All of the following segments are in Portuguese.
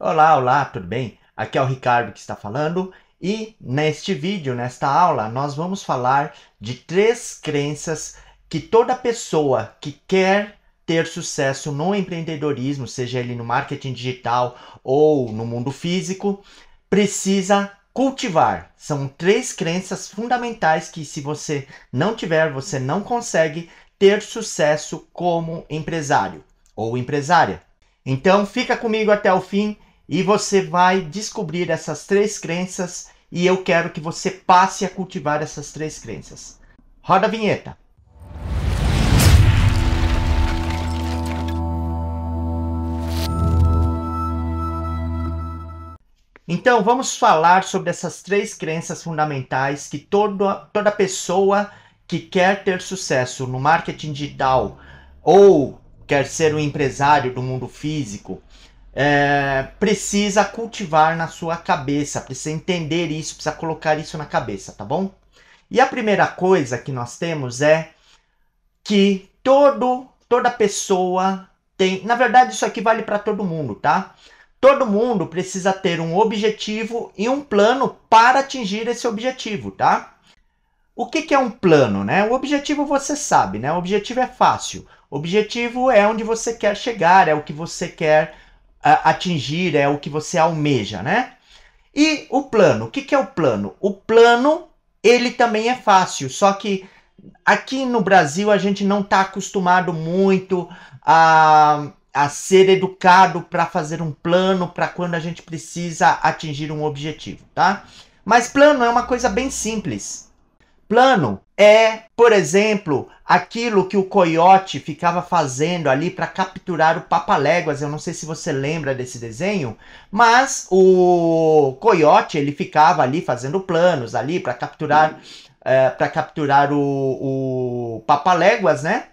Olá, olá, tudo bem? Aqui é o Ricardo que está falando e neste vídeo, nesta aula, nós vamos falar de 3 crenças que toda pessoa que quer ter sucesso no empreendedorismo, seja ele no marketing digital ou no mundo físico, precisa cultivar. São 3 crenças fundamentais que, se você não tiver, você não consegue ter sucesso como empresário ou empresária. Então, fica comigo até o fim e você vai descobrir essas 3 crenças e eu quero que você passe a cultivar essas 3 crenças. Roda a vinheta. Então, vamos falar sobre essas 3 crenças fundamentais que toda pessoa que quer ter sucesso no marketing digital ou quer ser um empresário do mundo físico precisa cultivar na sua cabeça, precisa entender isso, precisa colocar isso na cabeça, tá bom? E a primeira coisa que nós temos é que toda pessoa tem, na verdade isso aqui vale para todo mundo, tá? Todo mundo precisa ter um objetivo e um plano para atingir esse objetivo, tá? O que é um plano, né? O objetivo você sabe, né? O objetivo é fácil. O objetivo é onde você quer chegar, é o que você quer atingir, é o que você almeja, né? E o plano, o que é o plano? O plano, ele também é fácil, só que aqui no Brasil a gente não está acostumado muito a ser educado para fazer um plano para quando a gente precisa atingir um objetivo, tá? Mas plano é uma coisa bem simples. Plano é, por exemplo, aquilo que o coiote ficava fazendo ali para capturar o Papaléguas. Eu não sei se você lembra desse desenho, mas o coiote ele ficava ali fazendo planos ali para capturar o Papaléguas, né?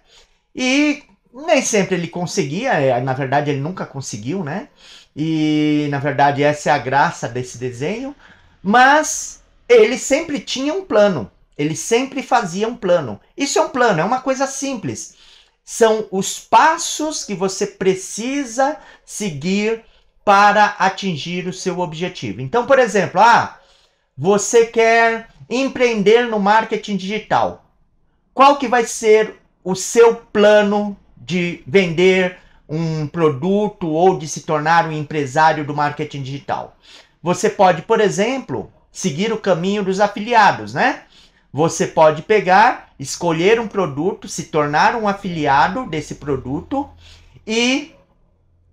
E nem sempre ele conseguia, na verdade ele nunca conseguiu, né? E na verdade essa é a graça desse desenho, mas ele sempre tinha um plano. Ele sempre fazia um plano. Isso é um plano, é uma coisa simples. São os passos que você precisa seguir para atingir o seu objetivo. Então, por exemplo, você quer empreender no marketing digital. Qual que vai ser o seu plano de vender um produto ou de se tornar um empresário do marketing digital? Você pode, por exemplo, seguir o caminho dos afiliados, né? Você pode pegar, escolher um produto, se tornar um afiliado desse produto e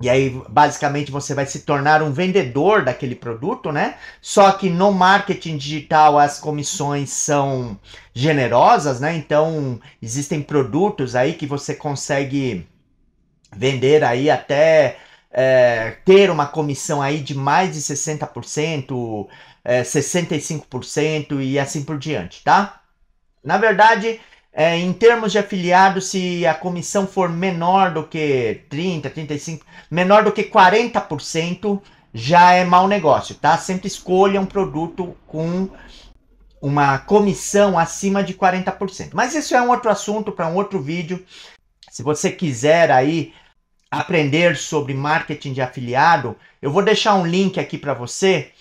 aí basicamente você vai se tornar um vendedor daquele produto, né? Só que no marketing digital as comissões são generosas, né? Então existem produtos aí que você consegue vender aí até ter uma comissão aí de mais de 60%, 65% e assim por diante, tá? Na verdade, em termos de afiliado, se a comissão for menor do que 30, 35, menor do que 40%, já é mau negócio, tá? Sempre escolha um produto com uma comissão acima de 40%. Mas isso é um outro assunto para um outro vídeo. Se você quiser aí aprender sobre marketing de afiliado, eu vou deixar um link aqui para você.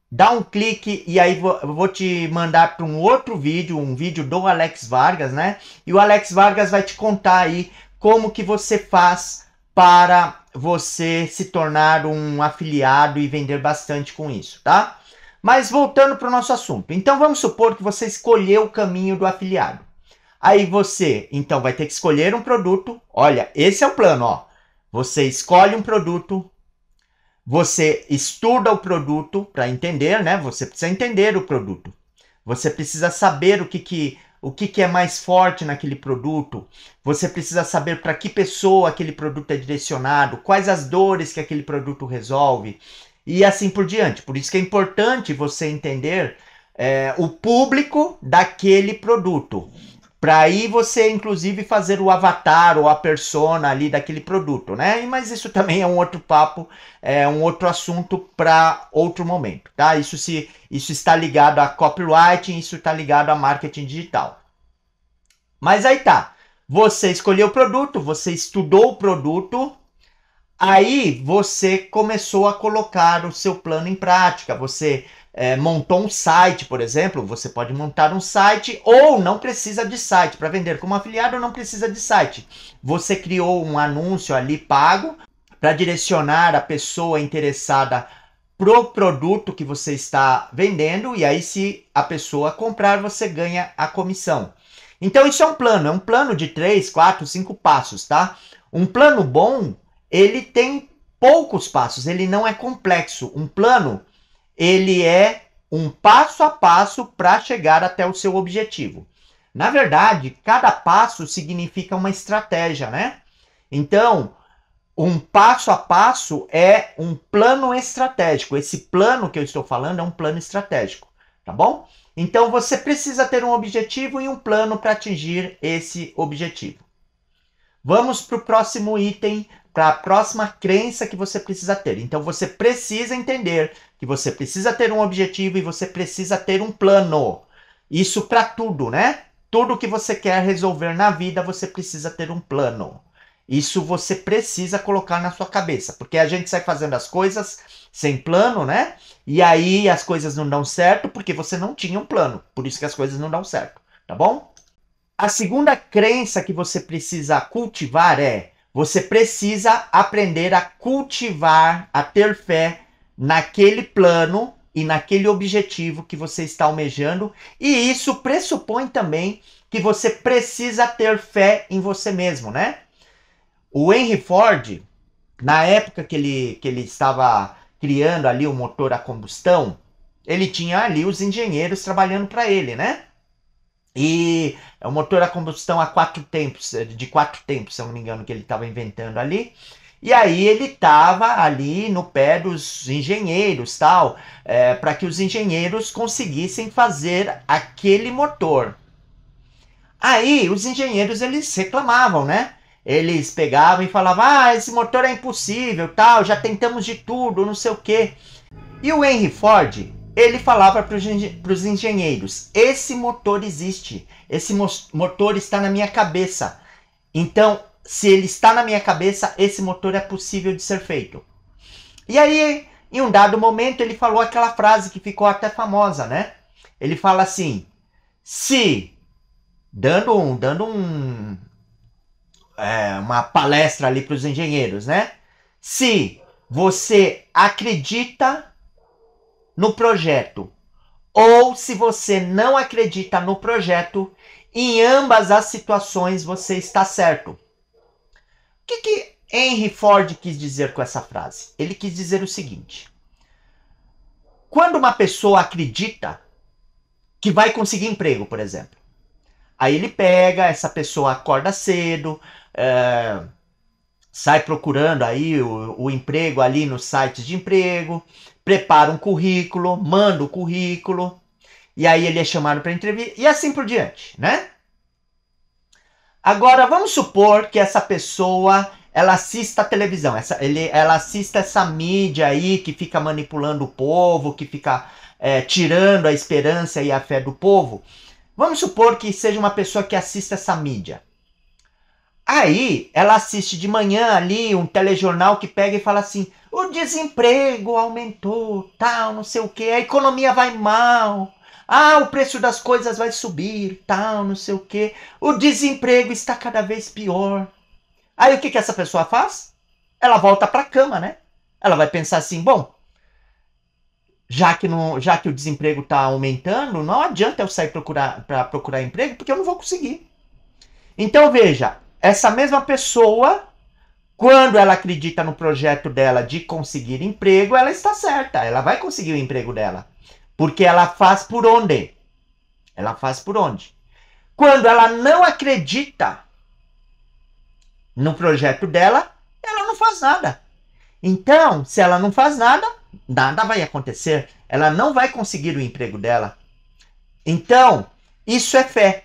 Dá um clique e aí eu vou te mandar para um outro vídeo, um vídeo do Alex Vargas, né? E o Alex Vargas vai te contar aí como que você faz para você se tornar um afiliado e vender bastante com isso, tá? Mas voltando para o nosso assunto. Então vamos supor que você escolheu o caminho do afiliado. Aí você, então, vai ter que escolher um produto. Olha, esse é o plano, ó. Você escolhe um produto, você estuda o produto para entender, né? Você precisa entender o produto. Você precisa saber o que é mais forte naquele produto. Você precisa saber para que pessoa aquele produto é direcionado, quais as dores que aquele produto resolve e assim por diante. Por isso que é importante você entender o público daquele produto. Para aí você, inclusive, fazer o avatar ou a persona ali daquele produto, né? Mas isso também é um outro papo, é um outro assunto para outro momento, tá? Isso está ligado a copywriting, isso está ligado a marketing digital. Mas aí tá, você escolheu o produto, você estudou o produto, Aí você começou a colocar o seu plano em prática. Você montou um site, por exemplo. Você pode montar um site ou não precisa de site. Para vender como afiliado não precisa de site. Você criou um anúncio ali pago para direcionar a pessoa interessada pro produto que você está vendendo, e aí se a pessoa comprar, você ganha a comissão. Então isso é um plano de 3, 4, 5 passos, tá? Um plano bom, ele tem poucos passos, ele não é complexo. Um plano, ele é um passo a passo para chegar até o seu objetivo. Na verdade, cada passo significa uma estratégia, né? Então, um passo a passo é um plano estratégico. Esse plano que eu estou falando é um plano estratégico, tá bom? Então você precisa ter um objetivo e um plano para atingir esse objetivo. Vamos para o próximo item, para a próxima crença que você precisa ter. Então você precisa entender que você precisa ter um objetivo e você precisa ter um plano. Isso para tudo, né? Tudo que você quer resolver na vida, você precisa ter um plano. Isso você precisa colocar na sua cabeça, porque a gente sai fazendo as coisas sem plano, né? E aí as coisas não dão certo porque você não tinha um plano. Por isso que as coisas não dão certo, tá bom? A segunda crença que você precisa cultivar é: você precisa aprender a cultivar, a ter fé naquele plano e naquele objetivo que você está almejando. E isso pressupõe também que você precisa ter fé em você mesmo, né? O Henry Ford, na época que ele estava criando ali o motor a combustão, ele tinha ali os engenheiros trabalhando para ele, né? E é o motor a combustão de 4 tempos, se eu não me engano, que ele estava inventando ali. E aí ele estava ali no pé dos engenheiros, tal, para que os engenheiros conseguissem fazer aquele motor. Aí os engenheiros eles reclamavam, né? Eles pegavam e falavam: ah, esse motor é impossível, tal, já tentamos de tudo, não sei o quê. E o Henry Ford, ele falava para os engenheiros: esse motor existe, esse motor está na minha cabeça. Então, se ele está na minha cabeça, esse motor é possível de ser feito. E aí, em um dado momento, ele falou aquela frase que ficou até famosa, né? Ele fala assim: se, dando uma palestra ali para os engenheiros, né? Se você acredita no projeto ou se você não acredita no projeto, em ambas as situações você está certo. O que Henry Ford quis dizer com essa frase? Ele quis dizer o seguinte: quando uma pessoa acredita que vai conseguir emprego, por exemplo, aí ele pega, essa pessoa acorda cedo, sai procurando aí o emprego ali nos sites de emprego, prepara um currículo, manda o currículo, e aí ele é chamado para entrevista, e assim por diante, né? Agora, vamos supor que essa pessoa, ela assista a televisão, ela assista essa mídia aí que fica manipulando o povo, que fica tirando a esperança e a fé do povo. Vamos supor que seja uma pessoa que assista essa mídia. Aí, ela assiste de manhã ali um telejornal que pega e fala assim: o desemprego aumentou, tal, não sei o que, a economia vai mal, o preço das coisas vai subir, tal, não sei o que, o desemprego está cada vez pior. Aí o que essa pessoa faz? Ela volta para a cama, né? Ela vai pensar assim: bom, já que o desemprego está aumentando, não adianta eu sair para procurar emprego, porque eu não vou conseguir. Então veja, essa mesma pessoa, quando ela acredita no projeto dela de conseguir emprego, ela está certa, ela vai conseguir o emprego dela. Porque ela faz por onde? Ela faz por onde? Quando ela não acredita no projeto dela, ela não faz nada. Então, se ela não faz nada, nada vai acontecer. Ela não vai conseguir o emprego dela. Então, isso é fé.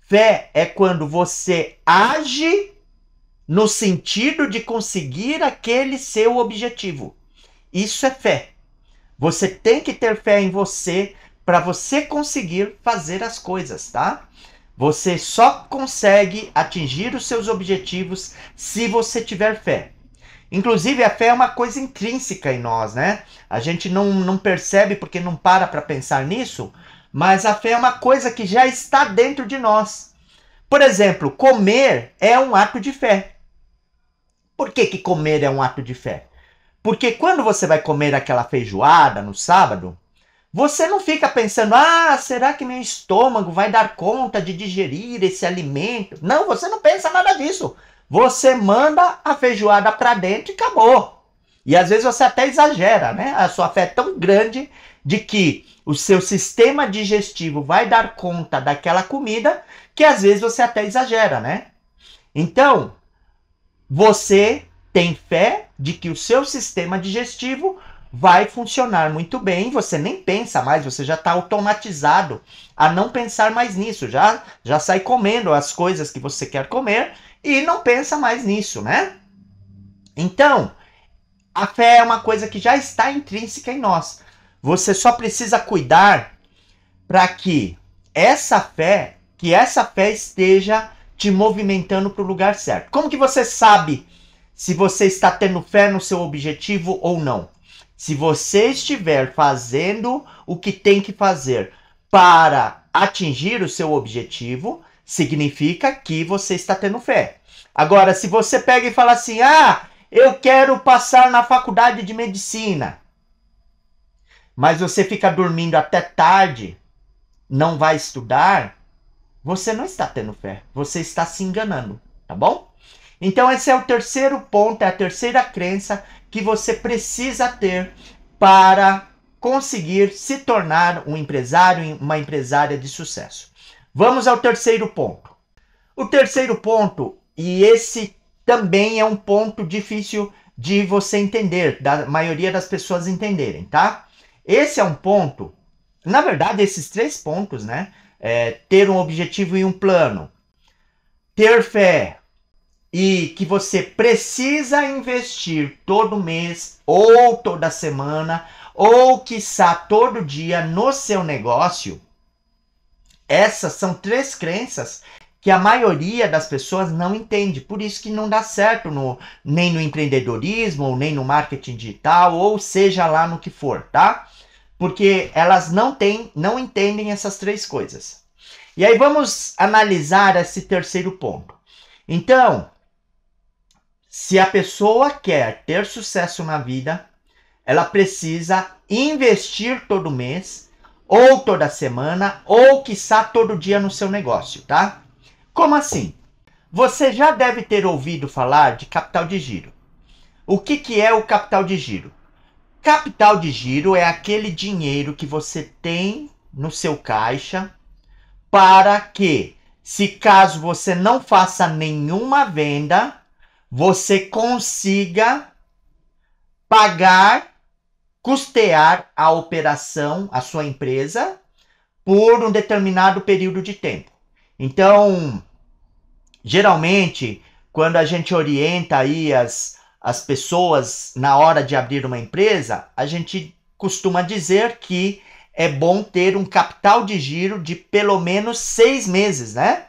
Fé é quando você age no sentido de conseguir aquele seu objetivo. Isso é fé. Você tem que ter fé em você para você conseguir fazer as coisas, tá? Você só consegue atingir os seus objetivos se você tiver fé. Inclusive, a fé é uma coisa intrínseca em nós, né? A gente não percebe porque não para pensar nisso, mas a fé é uma coisa que já está dentro de nós. Por exemplo, comer é um ato de fé. Por que comer é um ato de fé? Porque quando você vai comer aquela feijoada no sábado, você não fica pensando, será que meu estômago vai dar conta de digerir esse alimento? Não, você não pensa nada disso. Você manda a feijoada para dentro e acabou. E às vezes você até exagera, né? A sua fé é tão grande de que o seu sistema digestivo vai dar conta daquela comida que às vezes você até exagera, né? Então, você tem fé de que o seu sistema digestivo vai funcionar muito bem, você nem pensa mais, você já está automatizado a não pensar mais nisso, já sai comendo as coisas que você quer comer e não pensa mais nisso, né? Então, a fé é uma coisa que já está intrínseca em nós. Você só precisa cuidar para que essa fé esteja te movimentando para o lugar certo. Como que você sabe se você está tendo fé no seu objetivo ou não? Se você estiver fazendo o que tem que fazer para atingir o seu objetivo, significa que você está tendo fé. Agora, se você pega e fala assim, eu quero passar na faculdade de medicina, mas você fica dormindo até tarde, não vai estudar, você não está tendo fé, você está se enganando, tá bom? Então esse é o terceiro ponto, é a terceira crença que você precisa ter para conseguir se tornar um empresário, uma empresária de sucesso. Vamos ao terceiro ponto. O terceiro ponto, e esse também é um ponto difícil de você entender, da maioria das pessoas entenderem, tá? Esse é um ponto, na verdade esses três pontos, né? Ter um objetivo e um plano, ter fé, e que você precisa investir todo mês, ou toda semana, ou quiçá todo dia no seu negócio. Essas são três crenças que a maioria das pessoas não entende. Por isso que não dá certo nem no empreendedorismo, nem no marketing digital, ou seja lá no que for, tá? Porque elas não entendem essas três coisas. E aí vamos analisar esse terceiro ponto. Então, se a pessoa quer ter sucesso na vida, ela precisa investir todo mês, ou toda semana, ou quiçá todo dia no seu negócio, tá? Como assim? Você já deve ter ouvido falar de capital de giro. O que é o capital de giro? Capital de giro é aquele dinheiro que você tem no seu caixa para que, se caso você não faça nenhuma venda, você consiga custear a operação, a sua empresa, por um determinado período de tempo. Então, geralmente, quando a gente orienta aí as pessoas na hora de abrir uma empresa, a gente costuma dizer que é bom ter um capital de giro de pelo menos 6 meses, né?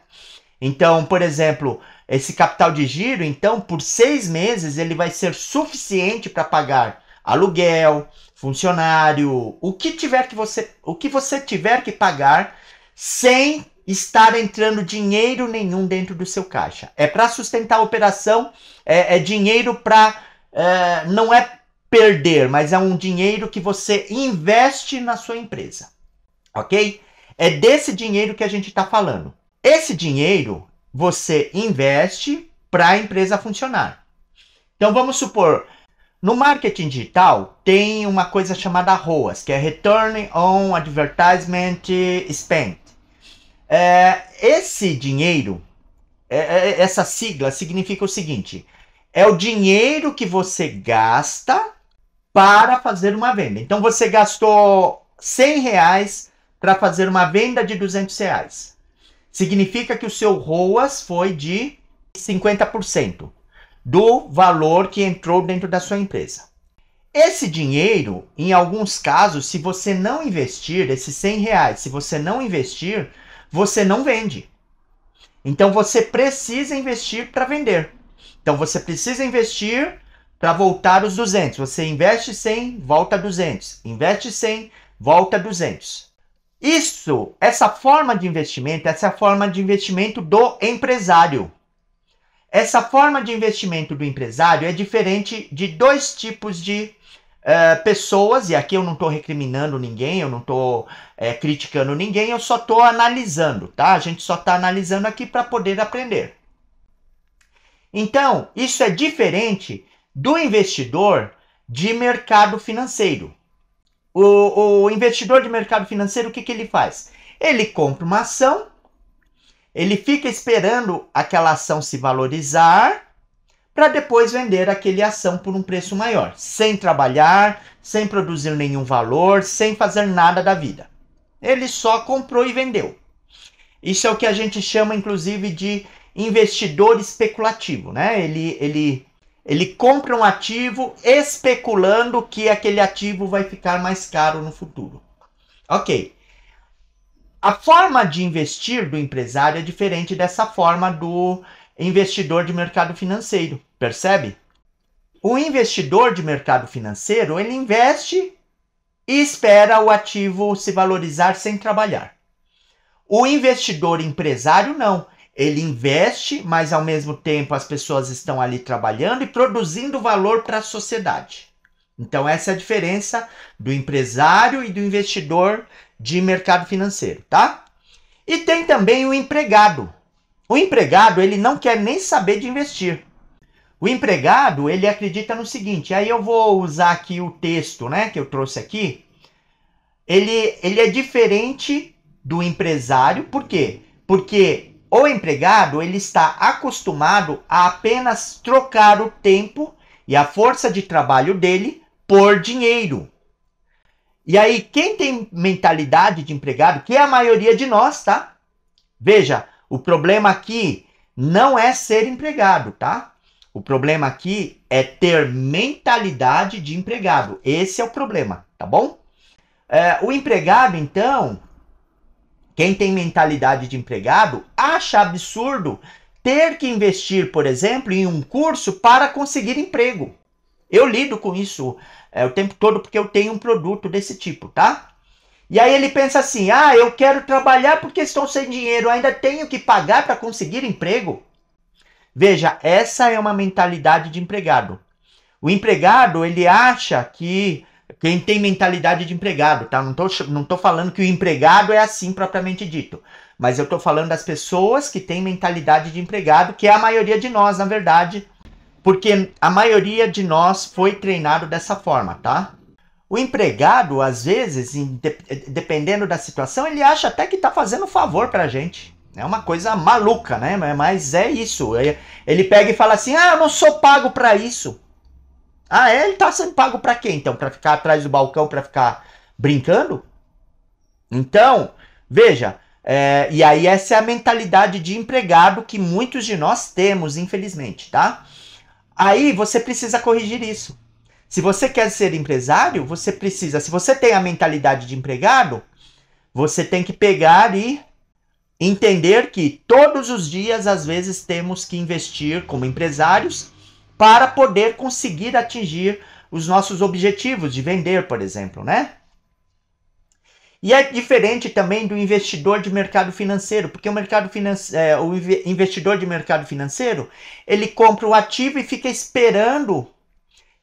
Então, por exemplo, esse capital de giro, então, por 6 meses, ele vai ser suficiente para pagar aluguel, funcionário, o que você tiver que pagar, sem estar entrando dinheiro nenhum dentro do seu caixa. É para sustentar a operação, é dinheiro para... não é perder, mas é um dinheiro que você investe na sua empresa, ok? É desse dinheiro que a gente está falando. Esse dinheiro você investe para a empresa funcionar. Então vamos supor, no marketing digital tem uma coisa chamada ROAS, que é Return on Advertisement Spent. Esse dinheiro, essa sigla significa o seguinte, é o dinheiro que você gasta para fazer uma venda. Então você gastou R$100 para fazer uma venda de R$200. Significa que o seu ROAS foi de 50% do valor que entrou dentro da sua empresa. Esse dinheiro, em alguns casos, se você não investir, esses R$100, se você não investir, você não vende. Então você precisa investir para vender. Então você precisa investir para voltar os 200. Você investe 100, volta 200. Investe 100, volta 200. Essa forma de investimento, essa é a forma de investimento do empresário. Essa forma de investimento do empresário é diferente de dois tipos de pessoas, e aqui eu não estou recriminando ninguém, eu não estou criticando ninguém, eu só estou analisando, tá? A gente só está analisando aqui para poder aprender. Então, isso é diferente do investidor de mercado financeiro. O investidor de mercado financeiro, o que ele faz? Ele compra uma ação, ele fica esperando aquela ação se valorizar para depois vender aquela ação por um preço maior, sem trabalhar, sem produzir nenhum valor, sem fazer nada da vida. Ele só comprou e vendeu. Isso é o que a gente chama, inclusive, de investidor especulativo, né? Ele compra um ativo especulando que aquele ativo vai ficar mais caro no futuro. Ok. A forma de investir do empresário é diferente dessa forma do investidor de mercado financeiro, percebe? O investidor de mercado financeiro, ele investe e espera o ativo se valorizar sem trabalhar. O investidor empresário não. Ele investe, mas ao mesmo tempo as pessoas estão ali trabalhando e produzindo valor para a sociedade. Então essa é a diferença do empresário e do investidor de mercado financeiro, tá? E tem também o empregado. O empregado, ele não quer nem saber de investir. O empregado, ele acredita no seguinte, aí eu vou usar aqui o texto, né, que eu trouxe aqui. Ele é diferente do empresário, por quê? Porque o empregado, ele está acostumado a apenas trocar o tempo e a força de trabalho dele por dinheiro. E aí, quem tem mentalidade de empregado, que é a maioria de nós, tá? Veja, o problema aqui não é ser empregado, tá? O problema aqui é ter mentalidade de empregado. Esse é o problema, tá bom? O empregado, então, quem tem mentalidade de empregado, acha absurdo ter que investir, por exemplo, em um curso para conseguir emprego. Eu lido com isso o tempo todo porque eu tenho um produto desse tipo, tá? E aí ele pensa assim, eu quero trabalhar porque estou sem dinheiro, ainda tenho que pagar para conseguir emprego. Veja, essa é uma mentalidade de empregado. O empregado, ele acha que quem tem mentalidade de empregado, tá? Não tô falando que o empregado é assim propriamente dito, mas eu tô falando das pessoas que têm mentalidade de empregado, que é a maioria de nós, na verdade, porque a maioria de nós foi treinado dessa forma, tá? O empregado, às vezes, dependendo da situação, ele acha até que tá fazendo favor pra gente. É uma coisa maluca, né? Mas é isso. Ele pega e fala assim, eu não sou pago pra isso. Ele tá sendo pago pra quê, então? Pra ficar atrás do balcão, pra ficar brincando? Então, veja, e aí essa é a mentalidade de empregado que muitos de nós temos, infelizmente, tá? Aí você precisa corrigir isso. Se você quer ser empresário, você precisa, se você tem a mentalidade de empregado, você tem que pegar e entender que todos os dias, às vezes, temos que investir como empresários para poder conseguir atingir os nossos objetivos de vender, por exemplo, né? E é diferente também do investidor de mercado financeiro, porque o investidor de mercado financeiro, ele compra o ativo e fica esperando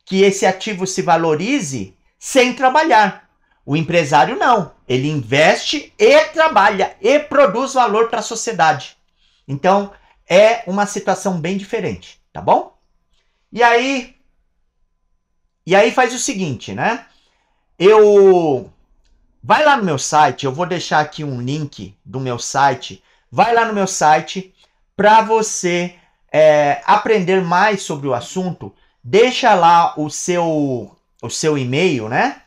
que esse ativo se valorize sem trabalhar. O empresário não, ele investe e trabalha e produz valor para a sociedade. Então, é uma situação bem diferente, tá bom? E aí faz o seguinte, né? Vai lá no meu site, eu vou deixar aqui um link do meu site. Vai lá no meu site para você aprender mais sobre o assunto. Deixa lá o seu e-mail, né?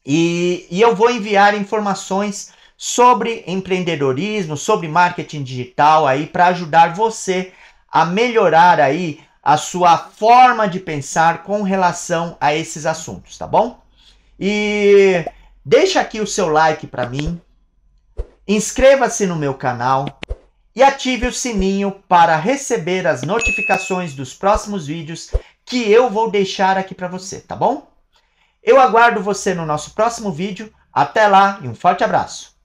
E eu vou enviar informações sobre empreendedorismo, sobre marketing digital aí para ajudar você a melhorar aí a sua forma de pensar com relação a esses assuntos, tá bom? E deixa aqui o seu like para mim, inscreva-se no meu canal e ative o sininho para receber as notificações dos próximos vídeos que eu vou deixar aqui para você, tá bom? Eu aguardo você no nosso próximo vídeo. Até lá e um forte abraço!